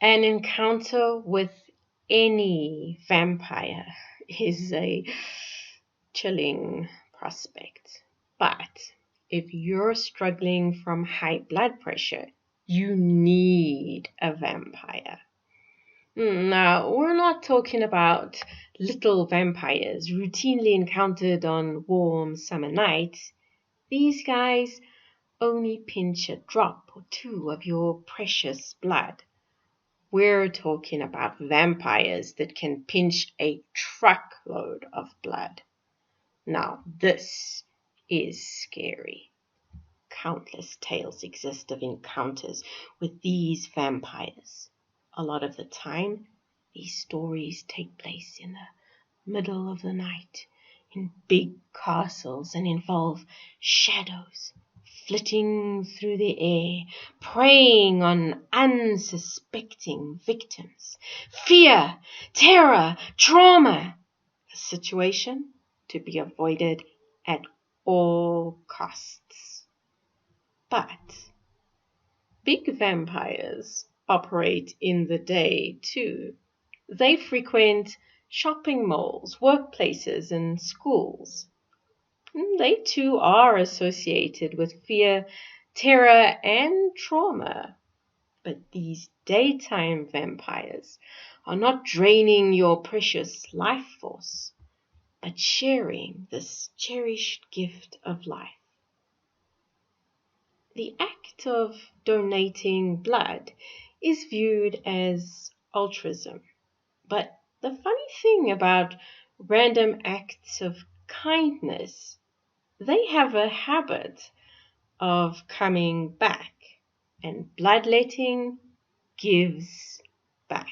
An encounter with any vampire is a chilling prospect. But if you're struggling from high blood pressure, you need a vampire. Now, we're not talking about little vampires routinely encountered on warm summer nights. These guys only pinch a drop or two of your precious blood. We're talking about vampires that can pinch a truckload of blood. Now, this is scary. Countless tales exist of encounters with these vampires. A lot of the time, these stories take place in the middle of the night, in big castles, and involve shadows flitting through the air, preying on unsuspecting victims. Fear, terror, trauma, a situation to be avoided at all costs. But big vampires operate in the day too. They frequent shopping malls, workplaces, and schools. They too are associated with fear, terror, and trauma. But these daytime vampires are not draining your precious life force, but sharing this cherished gift of life. The act of donating blood is viewed as altruism. But the funny thing about random acts of kindness, they have a habit of coming back, and bloodletting gives back.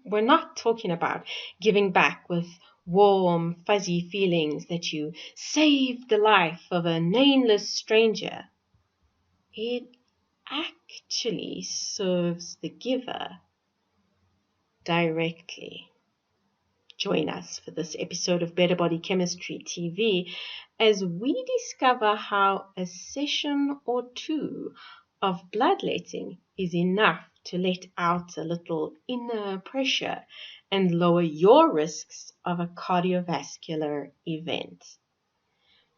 We're not talking about giving back with warm, fuzzy feelings that you saved the life of a nameless stranger. It actually serves the giver directly. Join us for this episode of Better Body Chemistry TV as we discover how a session or two of bloodletting is enough to let out a little inner pressure and lower your risks of a cardiovascular event.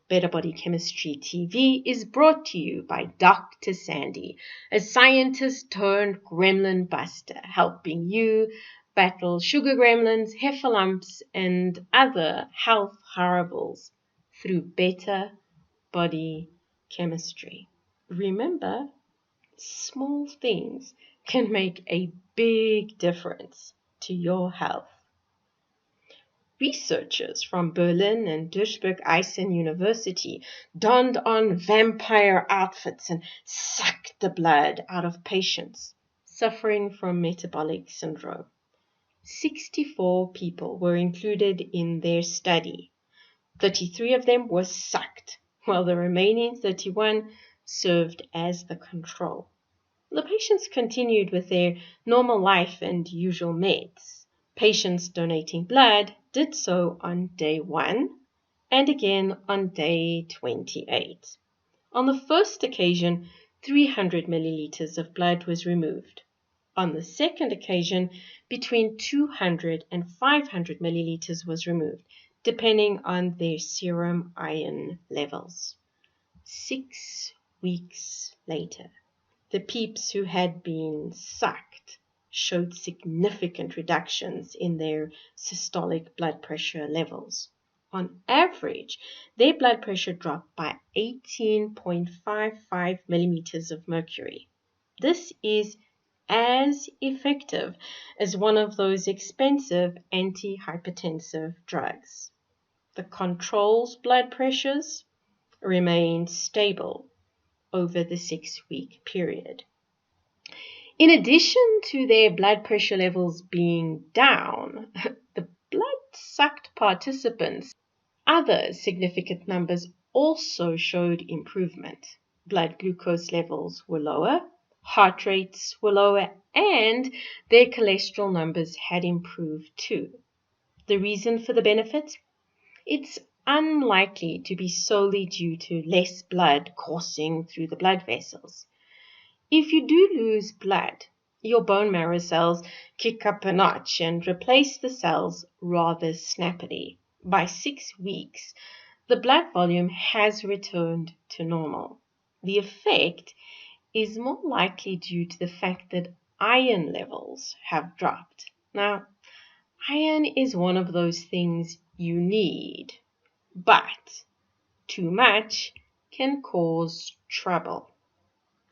Better Body Chemistry TV is brought to you by Dr. Sandy, a scientist turned gremlin buster, helping you battle sugar gremlins, heifer lumps, and other health horribles through Better Body Chemistry. Remember, small things can make a big difference to your health. Researchers from Berlin and Duisburg-Eisen University donned on vampire outfits and sucked the blood out of patients suffering from metabolic syndrome. 64 people were included in their study. 33 of them were sucked, while the remaining 31 served as the control. The patients continued with their normal life and usual meds. Patients donating blood did so on day 1 and again on day 28. On the first occasion, 300 milliliters of blood was removed. On the second occasion, between 200 and 500 milliliters was removed, depending on their serum iron levels. 6 weeks later, the peeps who had been sucked showed significant reductions in their systolic blood pressure levels. On average, their blood pressure dropped by 18.55 millimeters of mercury. This is as effective as one of those expensive antihypertensive drugs. The control's blood pressures remained stable over the 6-week period. In addition to their blood pressure levels being down, the blood-sucked participants' other significant numbers also showed improvement. Blood glucose levels were lower, heart rates were lower, and their cholesterol numbers had improved too. The reason for the benefit? It's unlikely to be solely due to less blood coursing through the blood vessels. If you do lose blood, your bone marrow cells kick up a notch and replace the cells rather snappily. By 6 weeks, the blood volume has returned to normal. The effect is more likely due to the fact that iron levels have dropped. Now, iron is one of those things you need, but too much can cause trouble.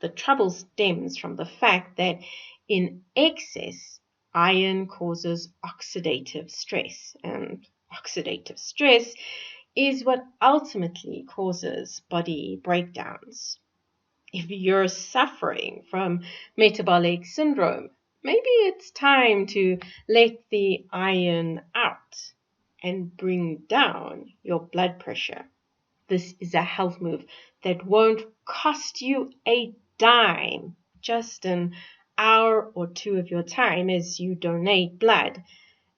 The trouble stems from the fact that in excess, iron causes oxidative stress, and oxidative stress is what ultimately causes body breakdowns. If you're suffering from metabolic syndrome, maybe it's time to let the iron out and bring down your blood pressure. This is a health move that won't cost you a dime, just an hour or two of your time as you donate blood.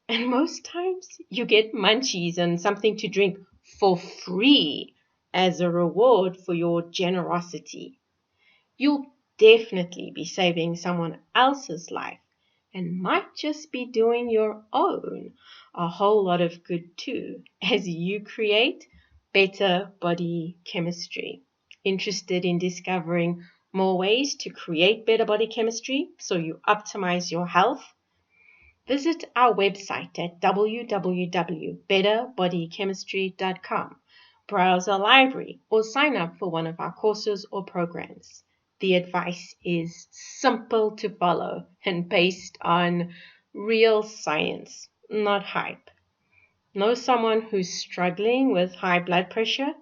And most times you get munchies and something to drink for free as a reward for your generosity. You'll definitely be saving someone else's life and might just be doing your own a whole lot of good too as you create better body chemistry. Interested in discovering more ways to create better body chemistry so you optimize your health? Visit our website at www.betterbodychemistry.com. Browse our library or sign up for one of our courses or programs. The advice is simple to follow and based on real science, not hype. Know someone who's struggling with high blood pressure?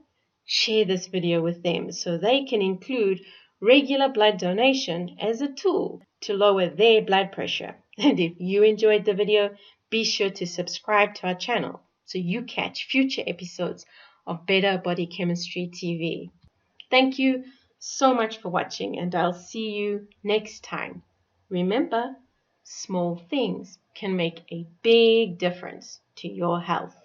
Share this video with them so they can include regular blood donation as a tool to lower their blood pressure. And if you enjoyed the video, be sure to subscribe to our channel so you catch future episodes of Better Body Chemistry TV. Thank you so much for watching, and I'll see you next time. Remember, small things can make a big difference to your health.